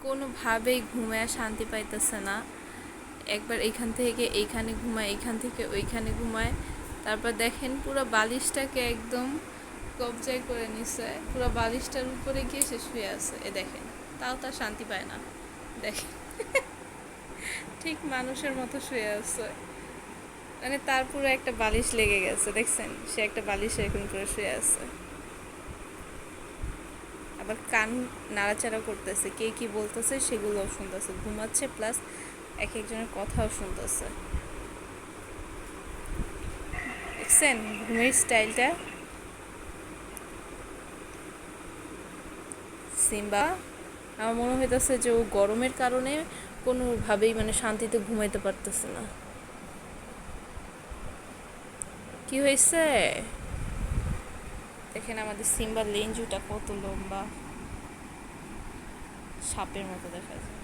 কোনোভাবেই ঘুমায় শান্তি পাইতেছে না। একবার এইখান থেকে এইখানে ঘুমায়, এইখান থেকে ওইখানে ঘুমায়। তারপর দেখেন পুরো বালিশটাকে একদম কবজায় করে নিছে, পুরো বালিশটার উপরে গিয়ে সে শুয়ে আছে। এ দেখেন, তাও তার শান্তি পায় না। দেখেন ঠিক মানুষের মতো শুয়ে আছে, মানে তার পুরো একটা বালিশ লেগে গেছে। দেখছেন, সে একটা বালিশ এরকম করে শুয়ে আছে। আবার কান নাড়াচাড়া করতেছে, কে কি বলতেছে সেগুলোও শুনতেছে, ঘুমাচ্ছে প্লাস এক একজনের কথাও শুনতেছে। দেখছেন ঘুমের স্টাইলটা? সিম্বা, আমার মনে হইতেছে যে ও গরমের কারণে কোনোভাবেই মানে শান্তিতে ঘুমাইতে পারতেছে না। কি হয়েছে? দেখেন আমাদের সিম্বার লেঞ্জুটা কত লম্বা, সাপের মতো দেখা যায়।